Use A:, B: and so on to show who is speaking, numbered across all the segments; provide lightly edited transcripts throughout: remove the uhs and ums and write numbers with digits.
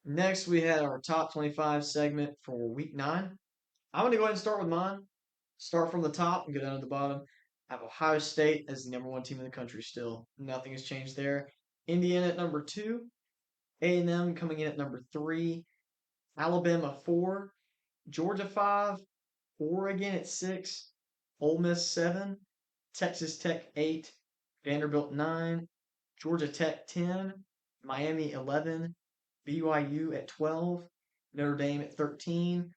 A: Next, we had our top 25 segment for week 9. I'm going to go ahead and start with mine. Start from the top and go down to the bottom. I have Ohio State as the number one team in the country still. Nothing has changed there. Indiana at number 2. A&M coming in at number 3. Alabama 4. Georgia 5. Oregon at 6. Ole Miss 7. Texas Tech 8. Vanderbilt 9. Georgia Tech 10. Miami 11. BYU at 12. Notre Dame at 13.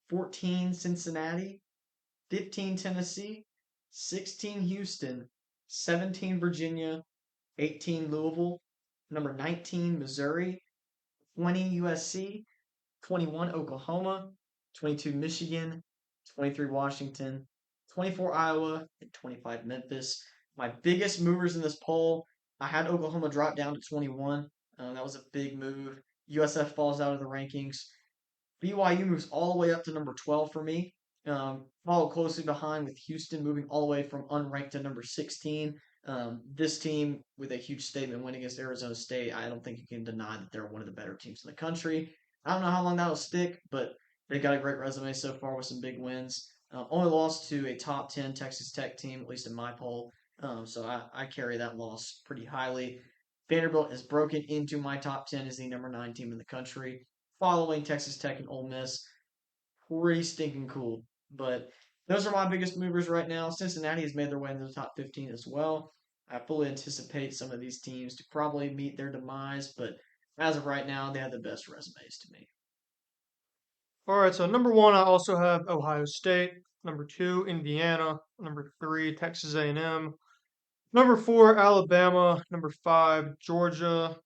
A: 14 Cincinnati. 15 Tennessee. 16 Houston. 17 Virginia. 18 Louisville. Number 19 Missouri. 20 USC. 21 Oklahoma. 22 Michigan. 23 Washington. 24 Iowa. And 25 Memphis. My biggest movers in this poll, I had Oklahoma drop down to 21. That was a big move. USF falls out of the rankings. BYU moves all the way up to number 12 for me. Followed closely behind with Houston moving all the way from unranked to number 16. This team with a huge statement win against Arizona State, I don't think you can deny that they're one of the better teams in the country. I don't know how long that'll stick, but they've got a great resume so far with some big wins. Only lost to a top 10 Texas Tech team, at least in my poll. So I carry that loss pretty highly. Vanderbilt has broken into my top 10 as the number 9 team in the country, following Texas Tech and Ole Miss. Pretty stinking cool. But those are my biggest movers right now. Cincinnati has made their way into the top 15 as well. I fully anticipate some of these teams to probably meet their demise, but as of right now, they have the best resumes to me.
B: All right, so number one, I also have Ohio State. Number two, Indiana. Number three, Texas A&M. Number four, Alabama. Number five, Georgia.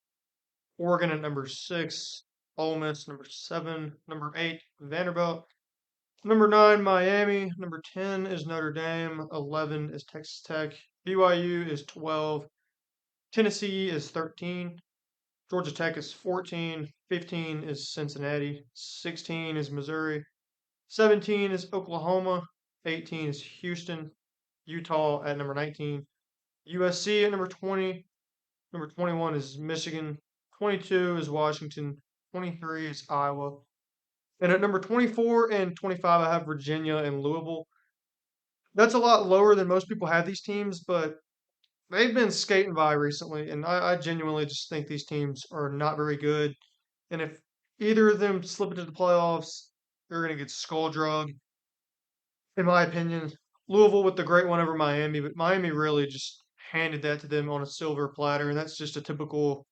B: Oregon at number six. Ole Miss, number seven. Number eight, Vanderbilt. Number nine, Miami. Number 10 is Notre Dame. 11 is Texas Tech. BYU is 12. Tennessee is 13. Georgia Tech is 14. 15 is Cincinnati. 16 is Missouri. 17 is Oklahoma. 18 is Houston. Utah at number 19. USC at number 20. Number 21 is Michigan. 22 is Washington. 23 is Iowa. And at number 24 and 25, I have Virginia and Louisville. That's a lot lower than most people have these teams, but they've been skating by recently, and I genuinely just think these teams are not very good. And if either of them slip into the playoffs, they're going to get skull drugged, in my opinion. Louisville with the great one over Miami, but Miami really just handed that to them on a silver platter, and that's just a typical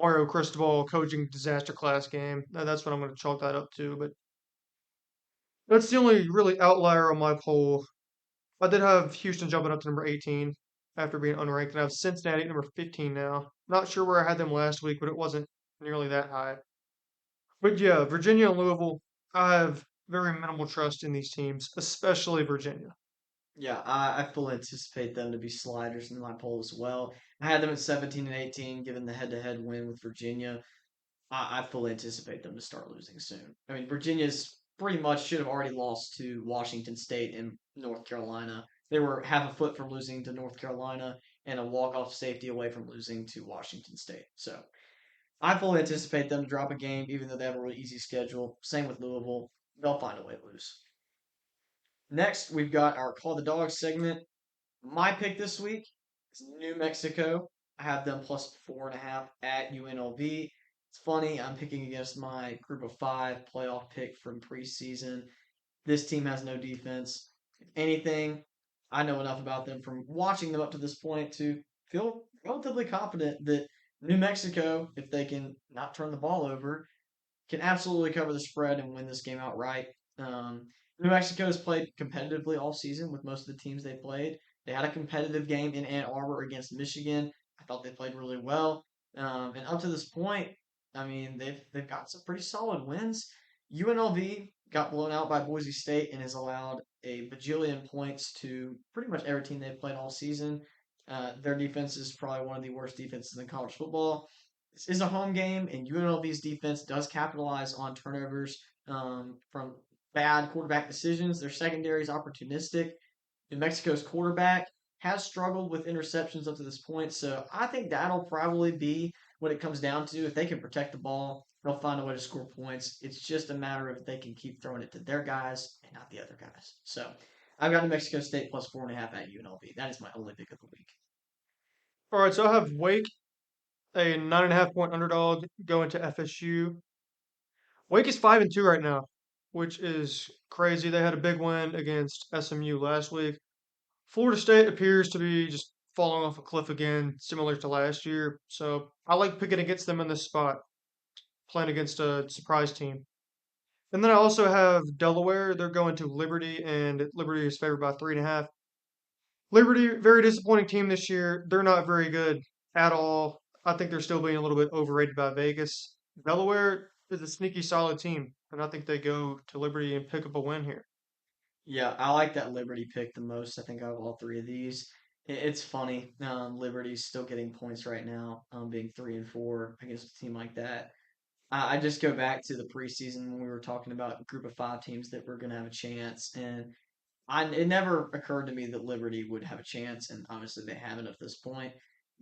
B: Mario Cristobal coaching disaster class game. That's what I'm going to chalk that up to. But that's the only really outlier on my poll. I did have Houston jumping up to number 18 after being unranked, and I have Cincinnati at number 15 now. Not sure where I had them last week, but it wasn't nearly that high. But yeah, Virginia and Louisville, I have very minimal trust in these teams, especially Virginia.
A: Yeah, I fully anticipate them to be sliders in my poll as well. I had them at 17 and 18, given the head-to-head win with Virginia. I fully anticipate them to start losing soon. I mean, Virginia's pretty much should have already lost to Washington State and North Carolina. They were half a foot from losing to North Carolina and a walk-off safety away from losing to Washington State. So I fully anticipate them to drop a game, even though they have a really easy schedule. Same with Louisville. They'll find a way to lose. Next, we've got our Call the Dogs segment. My pick this week is New Mexico. I have them plus 4.5 at UNLV. It's funny, I'm picking against my group of five playoff pick from preseason. This team has no defense. If anything, I know enough about them from watching them up to this point to feel relatively confident that New Mexico, if they can not turn the ball over, can absolutely cover the spread and win this game outright. New Mexico has played competitively all season with most of the teams they played. They had a competitive game in Ann Arbor against Michigan. I thought they played really well. And up to this point, I mean, they've got some pretty solid wins. UNLV got blown out by Boise State and has allowed a bajillion points to pretty much every team they've played all season. Their defense is probably one of the worst defenses in college football. This is a home game, and UNLV's defense does capitalize on turnovers from bad quarterback decisions. Their secondary is opportunistic. New Mexico's quarterback has struggled with interceptions up to this point, so I think that'll probably be what it comes down to. If they can protect the ball, They'll find a way to score points. It's just a matter of if they can keep throwing it to their guys and not the other guys. So I've got New Mexico State plus 4.5 at UNLV. That is my only pick of the week.
B: All right, so I have Wake, a 9.5 point underdog, going to FSU. Wake is 5-2 right now, which is crazy. They had a big win against SMU last week. Florida State appears to be just falling off a cliff again, similar to last year. So I like picking against them in this spot, playing against a surprise team. And then I also have Delaware. They're going to Liberty, and Liberty is favored by 3.5. Liberty, very disappointing team this year. They're not very good at all. I think they're still being a little bit overrated by Vegas. Delaware is a sneaky solid team, and I think they go to Liberty and pick up a win here.
A: Yeah, I like that Liberty pick the most. I think out of all three of these. It's funny. Liberty's still getting points right now, being 3-4 against a team like that. I just go back to the preseason when we were talking about a group of five teams that were going to have a chance, and it never occurred to me that Liberty would have a chance, and obviously they haven't at this point.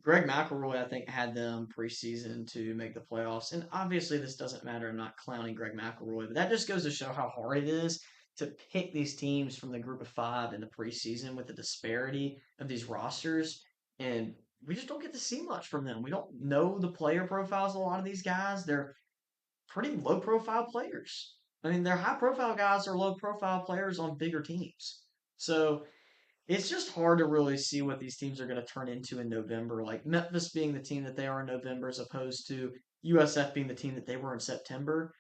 A: Greg McElroy, I think, had them preseason to make the playoffs, and obviously this doesn't matter. I'm not clowning Greg McElroy, but that just goes to show how hard it is to pick these teams from the group of five in the preseason with the disparity of these rosters, and we just don't get to see much from them. We don't know the player profiles of a lot of these guys. They're pretty low profile players. I mean, their high profile guys are low profile players on bigger teams. So it's just hard to really see what these teams are going to turn into in November. Like Memphis being the team that they are in November, as opposed to USF being the team that they were in September.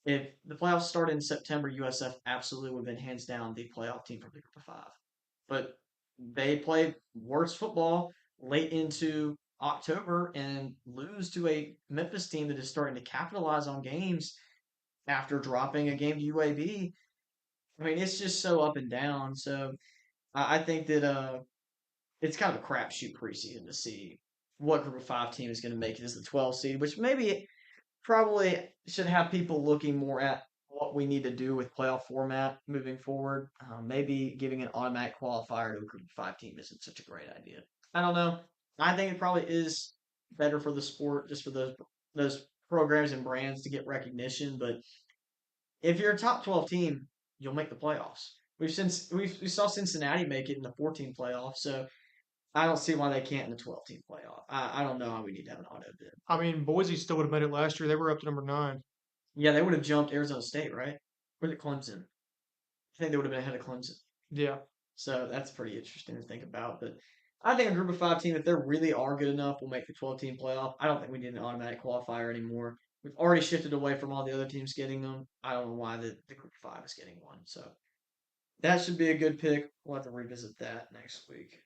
A: If the playoffs started in September, USF absolutely would have been hands down the playoff team from the group of five. But they played worse football late into October and lose to a Memphis team that is starting to capitalize on games after dropping a game to UAB. I mean, it's just so up and down. So I think that it's kind of a crapshoot preseason to see what group of five team is going to make it as the 12 seed, which maybe probably should have people looking more at what we need to do with playoff format moving forward. Maybe giving an automatic qualifier to a group of five team isn't such a great idea. I don't know. I think it probably is better for the sport, just for those programs and brands to get recognition. But if you're a top 12 team, you'll make the playoffs. We saw Cincinnati make it in the 14 playoff, so I don't see why they can't in the 12-team playoff. I don't know how we need to have an auto bid.
B: I mean, Boise still would have made it last year. They were up to number 9.
A: Yeah, they would have jumped Arizona State, right? Or the Clemson. I think they would have been ahead of Clemson.
B: Yeah.
A: So that's pretty interesting to think about. But I think a group of five team, if they really are good enough, will make the 12-team playoff. I don't think we need an automatic qualifier anymore. We've already shifted away from all the other teams getting them. I don't know why the group of five is getting one. So that should be a good pick. We'll have to revisit that next week.